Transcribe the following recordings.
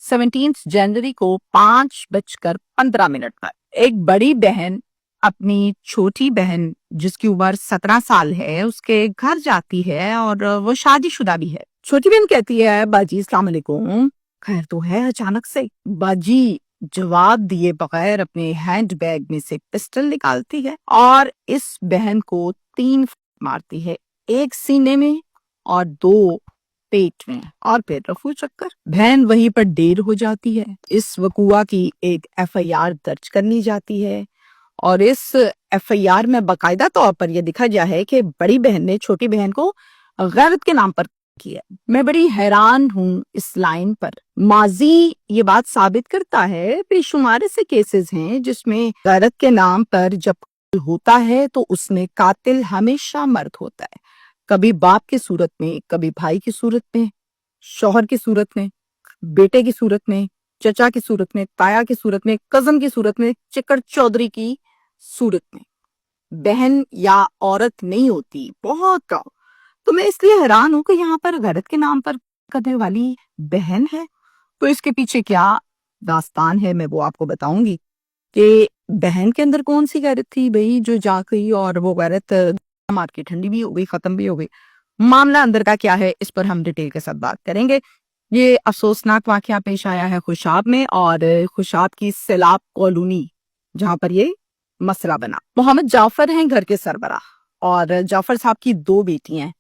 17 जनवरी को 5:15 पर एक बड़ी बहन अपनी छोटी बहन जिसकी उम्र 17 साल है उसके घर जाती है और वो शादीशुदा भी है। छोटी बहन कहती है, बाजी अस्सलाम वालेकुम। खैर तो है। अचानक से बाजी जवाब दिए बगैर अपने हैंड बैग में से पिस्टल निकालती है और इस बहन को 3 मारती है, एक सीने में और 2 पेट में, और फिर रफू चक्कर। बहन वहीं पर ढेर हो जाती है। इस वकुआ की एक FIR दर्ज करनी जाती है और इस FIR में बाकायदा तौर पर यह लिखा गया है कि बड़ी बहन ने छोटी बहन को गैरत के नाम पर किया। मैं बड़ी हैरान हूँ इस लाइन पर। माजी ये बात साबित करता है बेशुमार से केसेस हैं जिसमें गैरत के नाम पर जब होता है तो उसमें कातिल हमेशा मर्द होता है, कभी बाप की सूरत में, कभी भाई की सूरत में, शौहर की सूरत में, बेटे की सूरत में, चचा की सूरत में, ताया की सूरत में, कजन की सूरत में, चिक्कर चौधरी की सूरत में। बहन या औरत नहीं होती, बहुत कम। तो मैं इसलिए हैरान हूं कि यहाँ पर गैरत के नाम पर करने वाली बहन है। तो इसके पीछे क्या दास्तान है मैं वो आपको बताऊंगी कि बहन के अंदर कौन सी गैरत थी भाई जो जा गई और वो गैरत मार के ठंडी भी हो गई, खत्म भी हो गई। मामला अंदर का क्या है इस पर हम डिटेल के साथ बात करेंगे। ये अफसोसनाक वाकया पेश आया है खुशाब में, और खुशाब की सैलाब कॉलोनी जहां पर ये मसला बना। मोहम्मद जाफर हैं घर के सरबराह, और जाफर साहब की 2 बेटियां हैं।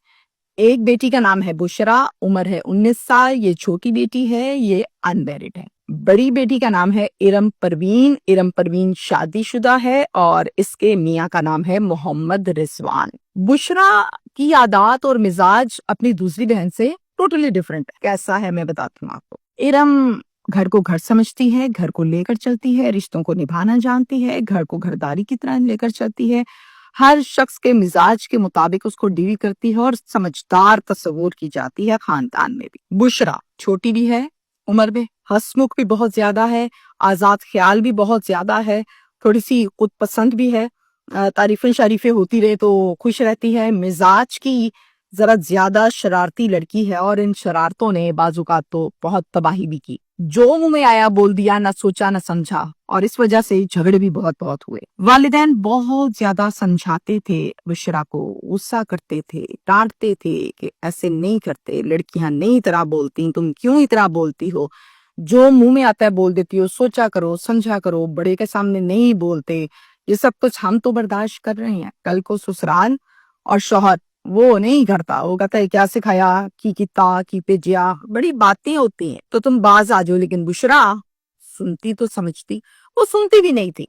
एक बेटी का नाम है बुशरा, उम्र है 19 साल, ये छोटी बेटी है, ये अनमैरिड है। बड़ी बेटी का नाम है इरम परवीन। इरम परवीन शादीशुदा है और इसके मियाँ का नाम है मोहम्मद रिजवान। बुशरा की आदत और मिजाज अपनी दूसरी बहन से टोटली डिफरेंट है। कैसा है मैं बताती हूँ आपको। इरम घर को घर समझती है, घर को लेकर चलती है, रिश्तों को निभाना जानती है, घर को घरदारी की तरह लेकर चलती है, हर शख्स के मिजाज के मुताबिक उसको डील करती है और समझदार तस्वुर की जाती है खानदान में भी। बुशरा छोटी भी है उम्र में, हंसमुख भी बहुत ज्यादा है, आजाद ख्याल भी बहुत ज्यादा है, थोड़ी सी खुद पसंद भी है, तारीफें शरीफें होती रहे तो खुश रहती है। मिजाज की जरा ज्यादा शरारती लड़की है और इन शरारतों ने बाजुकात तो बहुत तबाही भी की। जो मुंह में आया बोल दिया, ना सोचा ना समझा, और इस वजह से झगड़े भी बहुत हुए। वालिदैन बहुत ज्यादा समझाते थे बुशरा को, गुस्सा करते थे, डांटते थे कि ऐसे नहीं करते, लड़कियां नहीं इतना बोलती, तुम क्यों इतना बोलती हो, जो मुंह में आता है बोल देती हो, सोचा करो समझा करो, बड़े के सामने नहीं बोलते। ये सब कुछ हम तो बर्दाश्त कर रहे हैं, कल को ससुराल और शौहर वो नहीं करता, वो कहता है क्या सिखाया, की किता की पेजिया, बड़ी बातें होती हैं तो तुम बाज आ जाओ। लेकिन बुशरा सुनती तो समझती, वो सुनती भी नहीं थी,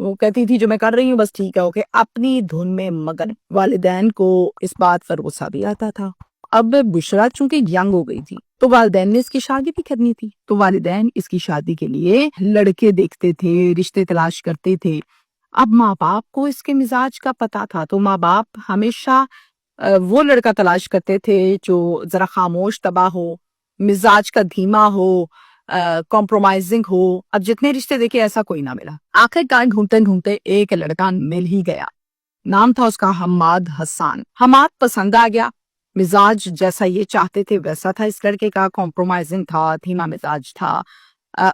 वो कहती थी जो मैं कर रही हूँ बस ठीक है, ओके, अपनी धुन में मगन। वालिदैन को इस बात पर गुस्सा भी आता था। अब बुशरा चूंकि यंग हो गई थी तो वालिदैन ने इसकी शादी भी करनी थी, तो वालिदैन इसकी शादी के लिए लड़के देखते थे, रिश्ते तलाश करते थे। अब माँ बाप को इसके मिजाज का पता था, तो माँ बाप हमेशा वो लड़का तलाश करते थे जो जरा खामोश तबाह हो, मिजाज का धीमा हो, कॉम्प्रोमाइजिंग हो। अब जितने रिश्ते देखे ऐसा कोई ना मिला। आखिरकार ढूंढते ढूंढते एक लड़का मिल ही गया, नाम था उसका हम्माद हसन। हम्माद पसंद आ गया, मिजाज जैसा ये चाहते थे वैसा था इस लड़के का, कॉम्प्रोमाइजिंग था, धीमा मिजाज था,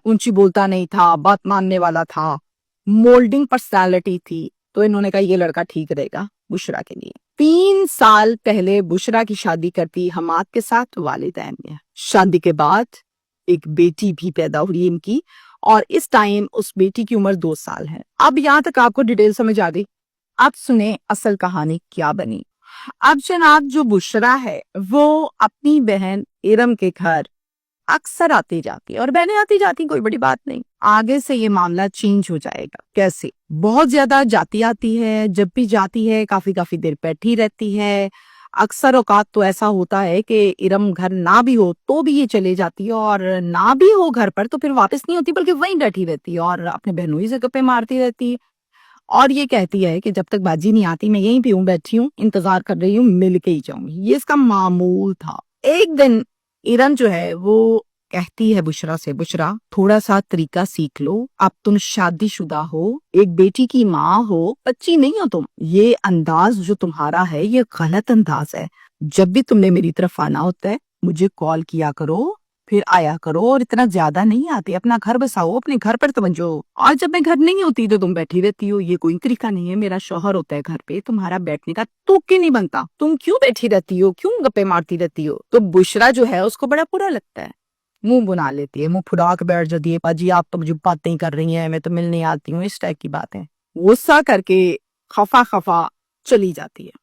ऊंची बोलता नहीं था, बात मानने वाला था, मोल्डिंग पर्सनालिटी थी। तो इन्होंने कहा ये लड़का ठीक रहेगा बुशरा के लिए। 3 साल पहले बुशरा की शादी करती हम्माद के साथ वालिदैन ने। शादी के बाद एक बेटी भी पैदा हुई इनकी, और इस टाइम उस बेटी की उम्र 2 साल है। अब यहाँ तक आपको डिटेल समझ आ गई। अब सुने असल कहानी क्या बनी। अब जनाब जो बुशरा है वो अपनी बहन इरम के घर अक्सर आती जाती है, और बहनें आती जाती कोई बड़ी बात नहीं। आगे से ये मामला चेंज हो जाएगा। कैसे? बहुत ज्यादा जाती आती है, जब भी जाती है काफी देर बैठी रहती है। अक्सर औकात तो ऐसा होता है कि इरम घर ना भी हो तो भी ये चले जाती है, और ना भी हो घर पर तो फिर वापस नहीं होती बल्कि वहीं बैठी रहती है और अपने बहनोई से गप्पे मारती रहती है। और ये कहती है कि जब तक बाजी नहीं आती मैं यहीं पे हूँ, बैठी हूँ, इंतजार कर रही हूँ, मिल के ही जाऊंगी। ये इसका मामूल था। एक दिन इरम जो है वो कहती है बुशरा से, बुशरा थोड़ा सा तरीका सीख लो, अब तुम शादीशुदा हो, एक बेटी की माँ हो, बच्ची नहीं हो तुम। ये अंदाज जो तुम्हारा है ये गलत अंदाज है। जब भी तुमने मेरी तरफ आना होता है मुझे कॉल किया करो, پھر آیا کرو اور اتنا زیادہ نہیں آتے، اپنا گھر بساؤ، اپنے گھر پر توجہ ہو۔ اور جب میں گھر نہیں ہوتی تو تم بیٹھی رہتی ہو، یہ کوئی طریقہ نہیں ہے۔ میرا شوہر ہوتا ہے گھر پہ، تمہارا بیٹھنے کا تو کیوں نہیں بنتا؟ تم کیوں بیٹھی رہتی ہو؟ کیوں گپے مارتی رہتی ہو؟ تو بشرا جو ہے اس کو بڑا برا لگتا ہے، منہ بنا لیتی ہے، منہ پھڑا کے بیٹھ جاتی ہے، باجی آپ تو مجھے باتیں کر رہی ہیں، میں تو ملنے آتی ہوں، اس ٹائپ کی باتیں، غصہ کر کے خفا خفا چلی جاتی ہے۔